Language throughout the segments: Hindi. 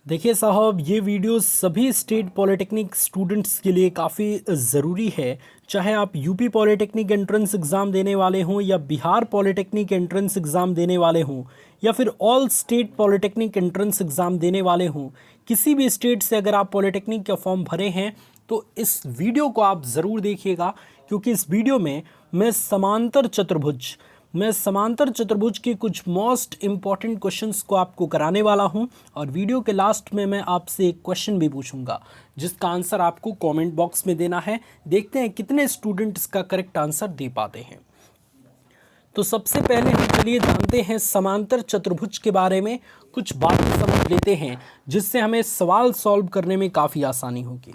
देखिए साहब, ये वीडियो सभी स्टेट पॉलिटेक्निक स्टूडेंट्स के लिए काफ़ी ज़रूरी है। चाहे आप यूपी पॉलिटेक्निक एंट्रेंस एग्ज़ाम देने वाले हों या बिहार पॉलिटेक्निक एंट्रेंस एग्ज़ाम देने वाले हों या फिर all state polytechnic entrance exam देने वाले हों, किसी भी स्टेट से अगर आप पॉलिटेक्निक का फॉर्म भरे हैं तो इस वीडियो को आप ज़रूर देखिएगा, क्योंकि इस वीडियो में मैं समांतर चतुर्भुज के कुछ मोस्ट इम्पॉर्टेंट क्वेश्चंस को आपको कराने वाला हूं। और वीडियो के लास्ट में मैं आपसे एक क्वेश्चन भी पूछूंगा जिसका आंसर आपको कमेंट बॉक्स में देना है। देखते हैं कितने स्टूडेंट इसका करेक्ट आंसर दे पाते हैं। तो सबसे पहले हम चलिए जानते हैं समांतर चतुर्भुज के बारे में, कुछ बातें समझ लेते हैं जिससे हमें सवाल सॉल्व करने में काफ़ी आसानी होगी।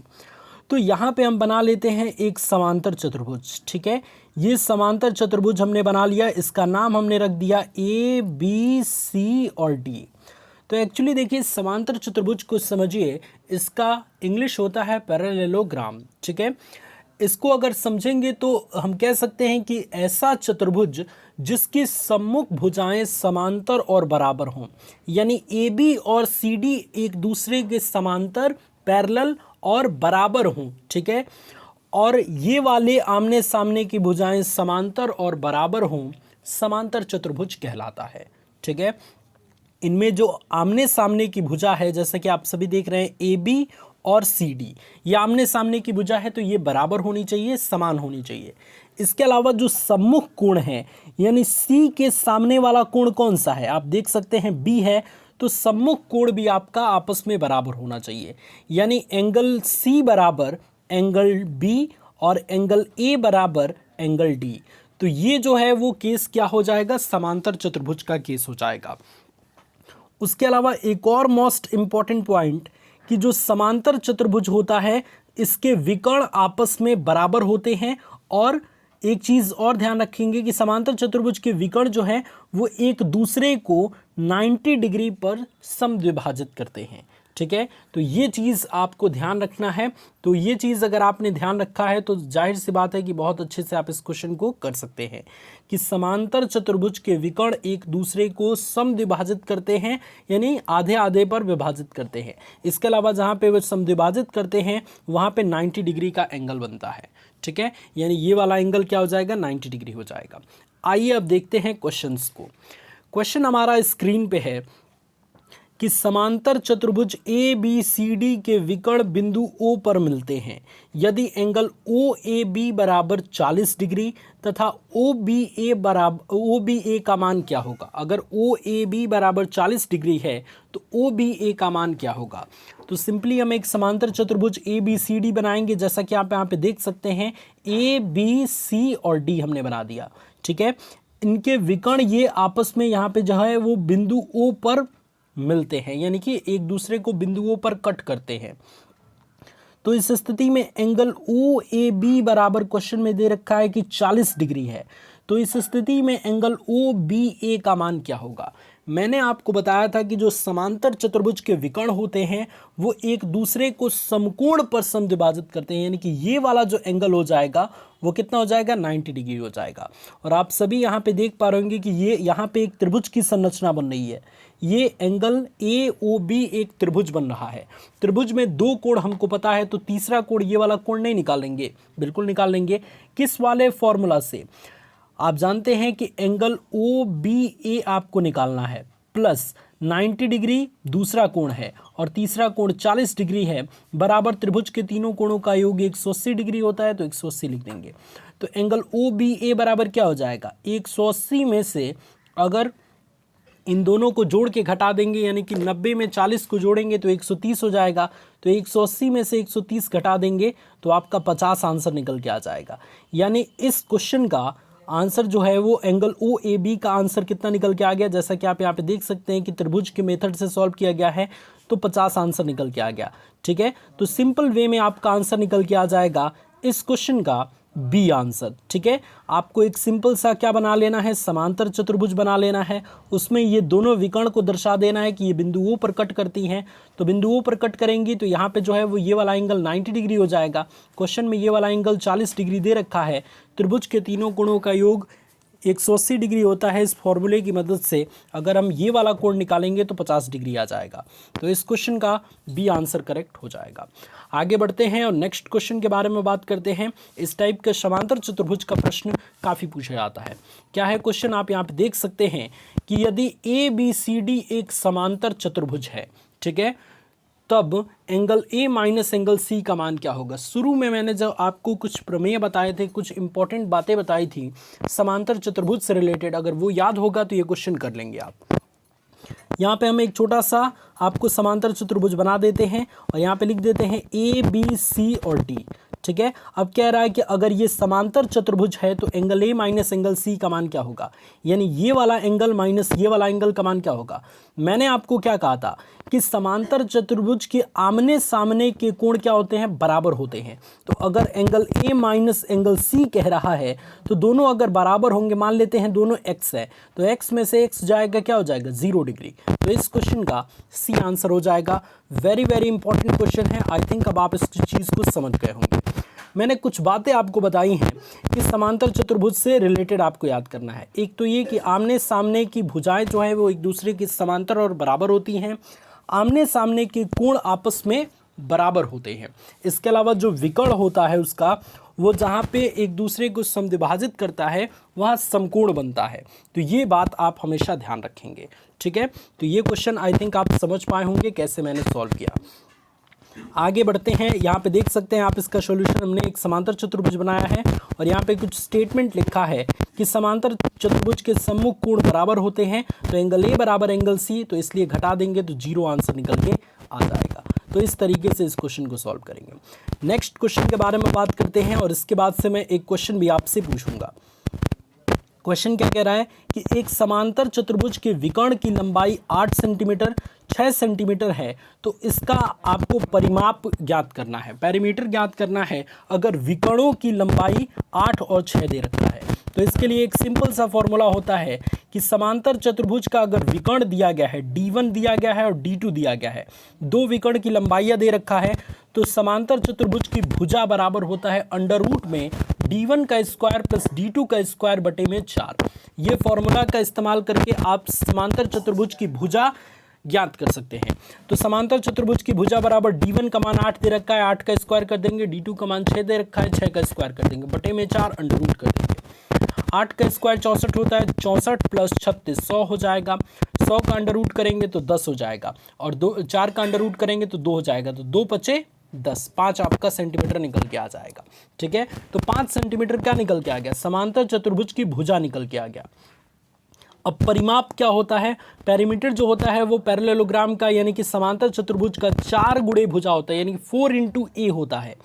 तो यहाँ पे हम बना लेते हैं एक समांतर चतुर्भुज। ठीक है, ये समांतर चतुर्भुज हमने बना लिया, इसका नाम हमने रख दिया ए बी सी और डी। तो एक्चुअली देखिए, समांतर चतुर्भुज को समझिए, इसका इंग्लिश होता है पैरेललोग्राम। ठीक है, इसको अगर समझेंगे तो हम कह सकते हैं कि ऐसा चतुर्भुज जिसकी सम्मुख भुजाएं समांतर और बराबर हों, यानी ए बी और सी डी एक दूसरे के समांतर, पैरेलल और बराबर हों। ठीक है, और ये वाले आमने सामने की भुजाएं समांतर और बराबर हों, समांतर चतुर्भुज कहलाता है। ठीक है, इनमें जो आमने सामने की भुजा है, जैसा कि आप सभी देख रहे हैं ए बी और सी डी, ये आमने सामने की भुजा है तो ये बराबर होनी चाहिए, समान होनी चाहिए। इसके अलावा जो सम्मुख कोण है, यानी सी के सामने वाला कोण कौन सा है, आप देख सकते हैं बी है, तो सम्मुख कोण भी आपका आपस में बराबर होना चाहिए, यानी एंगल सी बराबर एंगल बी और एंगल ए बराबर एंगल डी। तो ये जो है वो केस क्या हो जाएगा, समांतर चतुर्भुज का केस हो जाएगा। उसके अलावा एक और मोस्ट इंपॉर्टेंट पॉइंट कि जो समांतर चतुर्भुज होता है, इसके विकर्ण आपस में बराबर होते हैं। और एक चीज़ और ध्यान रखेंगे कि समांतर चतुर्भुज के विकर्ण जो है वो एक दूसरे को 90 डिग्री पर समद्विभाजित करते हैं। ठीक है, तो ये चीज़ आपको ध्यान रखना है। तो ये चीज़ अगर आपने ध्यान रखा है तो जाहिर सी बात है कि बहुत अच्छे से आप इस क्वेश्चन को कर सकते हैं कि समांतर चतुर्भुज के विकर्ण एक दूसरे को समद्विभाजित करते हैं, यानी आधे आधे पर विभाजित करते हैं। इसके अलावा जहाँ पे वो समद्विभाजित करते हैं वहाँ पे 90 डिग्री का एंगल बनता है। ठीक है, यानी ये वाला एंगल क्या हो जाएगा, 90 डिग्री हो जाएगा। आइए अब देखते हैं क्वेश्चंस को। क्वेश्चन हमारा स्क्रीन पे है कि समांतर चतुर्भुज ए बी सी डी के विकर्ण बिंदु O पर मिलते हैं यदि एंगल ओ ए बी बराबर 40 डिग्री तथा ओ बी ए का मान क्या होगा। अगर ओ ए बी बराबर 40 डिग्री है तो ओ बी ए का मान क्या होगा। तो सिंपली हम एक समांतर चतुर्भुज ए बी सी डी बनाएंगे, जैसा कि आप यहाँ पे देख सकते हैं ए बी सी और डी हमने बना दिया। ठीक है, इनके विकर्ण ये आपस में यहाँ पे जो है वो बिंदु O पर मिलते हैं, यानी कि एक दूसरे को बिंदुओं पर कट करते हैं। तो इस स्थिति में एंगल ओ ए बी बराबर क्वेश्चन में दे रखा है कि 40 डिग्री है, तो इस स्थिति में एंगल ओ बी ए का मान क्या होगा। मैंने आपको बताया था कि जो समांतर चतुर्भुज के विकर्ण होते हैं वो एक दूसरे को समकोण पर समद्विभाजित करते हैं, यानी कि ये वाला जो एंगल हो जाएगा वो कितना हो जाएगा, 90 डिग्री हो जाएगा। और आप सभी यहाँ पे देख पा रहे होंगे कि ये यहाँ पे एक त्रिभुज की संरचना बन रही है। ये एंगल ए ओ बी एक त्रिभुज बन रहा है। त्रिभुज में दो कोण हमको पता है, तो तीसरा कोण ये वाला कोण नहीं निकालेंगे, बिल्कुल निकालेंगे। किस वाले फॉर्मूला से, आप जानते हैं कि एंगल ओ बी ए आपको निकालना है, प्लस 90 डिग्री दूसरा कोण है और तीसरा कोण 40 डिग्री है, बराबर त्रिभुज के तीनों कोणों का योग 180 डिग्री होता है, तो 180 लिख देंगे। तो एंगल ओ बी ए बराबर क्या हो जाएगा, 180 में से अगर इन दोनों को जोड़ के घटा देंगे, यानी कि 90 में 40 को जोड़ेंगे तो 130 हो जाएगा। तो 180 में से 130 घटा देंगे तो आपका 50 आंसर निकल के आ जाएगा। यानी इस क्वेश्चन का आंसर जो है वो एंगल ओ ए बी का आंसर कितना निकल के आ गया, जैसा कि आप यहाँ पे देख सकते हैं कि त्रिभुज के मेथड से सॉल्व किया गया है, तो 50 आंसर निकल के आ गया। ठीक है, तो सिंपल वे में आपका आंसर निकल के आ जाएगा इस क्वेश्चन का बी आंसर। ठीक है, आपको एक सिंपल सा क्या बना लेना है, समांतर चतुर्भुज बना लेना है। उसमें ये दोनों विकर्ण को दर्शा देना है कि ये बिंदुओं पर कट करती हैं, तो बिंदुओं पर कट करेंगी तो यहाँ पे जो है वो ये वाला एंगल 90 डिग्री हो जाएगा। क्वेश्चन में ये वाला एंगल 40 डिग्री दे रखा है। त्रिभुज के तीनों कोणों का योग 180 डिग्री होता है। इस फॉर्मूले की मदद से अगर हम ये वाला कोण निकालेंगे तो 50 डिग्री आ जाएगा। तो इस क्वेश्चन का बी आंसर करेक्ट हो जाएगा। आगे बढ़ते हैं और नेक्स्ट क्वेश्चन के बारे में बात करते हैं। इस टाइप का समांतर चतुर्भुज का प्रश्न काफ़ी पूछा जाता है। क्या है क्वेश्चन, आप यहाँ पे देख सकते हैं कि यदि ए बी सी डी एक समांतर चतुर्भुज है, ठीक है, तब angle A minus angle C का मान क्या होगा। शुरू में मैंने जब आपको कुछ प्रमेय बताए थे, कुछ इंपॉर्टेंट बातें बताई थी समांतर चतुर्भुज से रिलेटेड, अगर वो याद होगा तो ये क्वेश्चन कर लेंगे आप। यहाँ पे हम एक छोटा सा आपको समांतर चतुर्भुज बना देते हैं और यहाँ पे लिख देते हैं ए बी सी और डी, ठीक है। अब कह रहा है कि अगर ये समांतर चतुर्भुज है तो angle A minus angle C का मान क्या होगा, यानी ये वाला एंगल माइनस ये वाला एंगल का मान क्या होगा। मैंने आपको क्या कहा था कि समांतर चतुर्भुज के आमने सामने के कोण क्या होते हैं, बराबर होते हैं। तो अगर angle A minus angle C कह रहा है तो दोनों अगर बराबर होंगे, मान लेते हैं दोनों एक्स है, तो एक्स में से एक्स जाएगा, क्या हो जाएगा, 0 डिग्री। तो इस क्वेश्चन का सी आंसर हो जाएगा। वेरी वेरी इंपॉर्टेंट क्वेश्चन है। आई थिंक अब आप इस चीज़ को समझ गए होंगे। मैंने कुछ बातें आपको बताई हैं कि समांतर चतुर्भुज से रिलेटेड आपको याद करना है। एक तो ये कि आमने सामने की भुजाएं जो है वो एक दूसरे के समांतर और बराबर होती हैं। आमने सामने के कोण आपस में बराबर होते हैं। इसके अलावा जो विकर्ण होता है उसका, वो जहाँ पे एक दूसरे को समद्विभाजित करता है वहाँ समकोण बनता है। तो ये बात आप हमेशा ध्यान रखेंगे, ठीक है। तो ये क्वेश्चन आई थिंक आप समझ पाए होंगे कैसे मैंने सॉल्व किया। आगे बढ़ते हैं। यहाँ पे देख सकते हैं आप इसका सॉल्यूशन, हमने एक समांतर चतुर्भुज बनाया है और यहाँ पे कुछ स्टेटमेंट लिखा है कि समांतर चतुर्भुज के सम्मुख कोण बराबर होते हैं, तो एंगल ए बराबर एंगल सी, तो इसलिए घटा देंगे तो 0 आंसर निकल के आ जाएगा। तो इस तरीके से इस क्वेश्चन को सॉल्व करेंगे। नेक्स्ट क्वेश्चन के बारे में बात करते हैं और इसके बाद से मैं एक क्वेश्चन भी आपसे पूछूंगा। क्वेश्चन क्या कह रहा है कि एक समांतर चतुर्भुज के विकर्ण की लंबाई 8 सेंटीमीटर 6 सेंटीमीटर है, तो इसका आपको परिमाप ज्ञात करना है, पैरामीटर ज्ञात करना है अगर विकर्णों की लंबाई 8 और 6 दे रखा है। तो इसके लिए एक सिंपल सा फॉर्मूला होता है कि समांतर चतुर्भुज का अगर विकर्ण दिया गया है, D1 दिया गया है और D2 दिया गया है, दो विकर्ण की लंबाइयाँ दे रखा है, तो समांतर चतुर्भुज की भुजा बराबर होता है अंडर रूट में D1 का स्क्वायर प्लस D2 का स्क्वायर बटे में 4। ये फॉर्मूला का इस्तेमाल करके आप समांतर चतुर्भुज की भुजा ज्ञात कर सकते हैं। तो समांतर चतुर्भुज की भुजा बराबर D1 का मान 8 दे रखा है, 8 का स्क्वायर कर देंगे, D2 का मान 6 दे रखा है, 6 का स्क्वायर कर देंगे, बटे में 4 अंडर रूट कर देंगे। 8 का स्क्वायर 64 होता है, 64 प्लस 36 100 हो जाएगा। 100 का अंडर रूट करेंगे तो 10 हो जाएगा और 4 का अंडर रूट करेंगे तो 2 हो जाएगा, तो 2 बचे 10, 5 आपका सेंटीमीटर निकल के आ जाएगा, ठीक है। तो 5 सेंटीमीटर क्या निकल के आ गया, समांतर चतुर्भुज की भुजा निकल के आ गया। अब परिमाप क्या होता है, पैरामीटर जो होता है वो पैरेललोग्राम का, यानी कि समांतर चतुर्भुज का 4 गुणे भुजा होता है, यानी कि 4 इंटू ए होता है।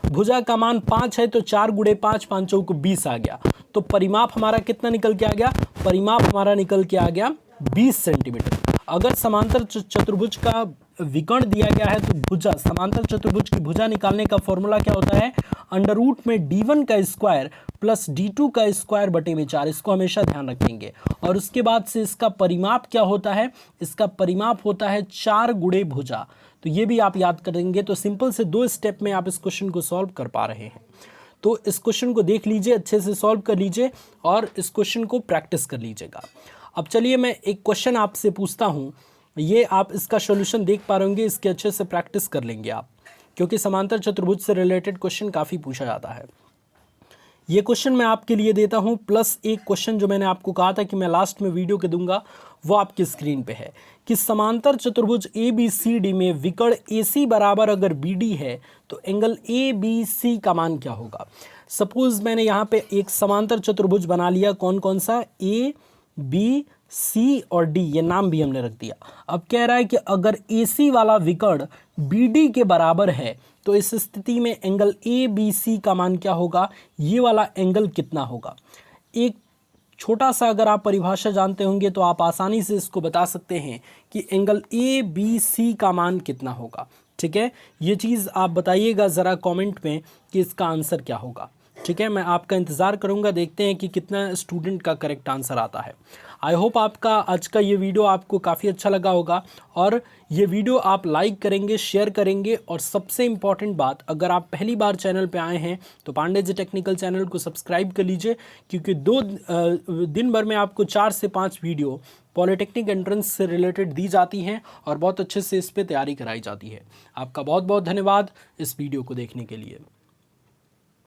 भुजा का मान 5 है तो 4 गुणे 5, 5 चौक 20 आ गया। तो परिमाप हमारा कितना निकल के आ गया, परिमाप हमारा निकल के आ गया 20 सेंटीमीटर। अगर समांतर चतुर्भुज का विकर्ण दिया गया है तो भुजा, समांतर चतुर्भुज की भुजा निकालने का फॉर्मूला क्या होता है, अंडर रूट में D1 का स्क्वायर प्लस D2 का स्क्वायर बटे में 4। इसको हमेशा ध्यान रखेंगे। और उसके बाद से इसका परिमाप क्या होता है, इसका परिमाप होता है 4 गुणे भुजा। तो ये भी आप याद करेंगे। तो सिंपल से 2 स्टेप में आप इस क्वेश्चन को सॉल्व कर पा रहे हैं। तो इस क्वेश्चन को देख लीजिए, अच्छे से सॉल्व कर लीजिए और इस क्वेश्चन को प्रैक्टिस कर लीजिएगा। अब चलिए मैं एक क्वेश्चन आपसे पूछता हूँ, ये आप इसका सॉल्यूशन देख पा रहे होंगे, इसके अच्छे से प्रैक्टिस कर लेंगे आप, क्योंकि समांतर चतुर्भुज से रिलेटेड क्वेश्चन काफ़ी पूछा जाता है। ये क्वेश्चन मैं आपके लिए देता हूँ प्लस एक क्वेश्चन जो मैंने आपको कहा था कि मैं लास्ट में वीडियो के दूंगा, वो आपकी स्क्रीन पे है कि समांतर चतुर्भुज ABCD में विकर्ण AC बराबर अगर BD है तो एंगल ABC का मान क्या होगा। सपोज मैंने यहाँ पे एक समांतर चतुर्भुज बना लिया, कौन कौन सा, ABC और D, ये नाम भी हमने रख दिया। अब कह रहा है कि अगर AC वाला विकर्ण BD के बराबर है तो इस स्थिति में एंगल ABC का मान क्या होगा, ये वाला एंगल कितना होगा। एक छोटा सा अगर आप परिभाषा जानते होंगे तो आप आसानी से इसको बता सकते हैं कि एंगल ABC का मान कितना होगा, ठीक है। ये चीज़ आप बताइएगा ज़रा कमेंट में कि इसका आंसर क्या होगा, ठीक है, मैं आपका इंतज़ार करूंगा, देखते हैं कि कितना स्टूडेंट का करेक्ट आंसर आता है। आई होप आपका आज का ये वीडियो आपको काफ़ी अच्छा लगा होगा और ये वीडियो आप लाइक करेंगे, शेयर करेंगे और सबसे इम्पॉर्टेंट बात, अगर आप पहली बार चैनल पे आए हैं तो पांडे जी टेक्निकल चैनल को सब्सक्राइब कर लीजिए, क्योंकि दिन भर में आपको 4 से 5 वीडियो पॉलिटेक्निक एंट्रेंस से रिलेटेड दी जाती हैं और बहुत अच्छे से इस पर तैयारी कराई जाती है। आपका बहुत बहुत धन्यवाद इस वीडियो को देखने के लिए।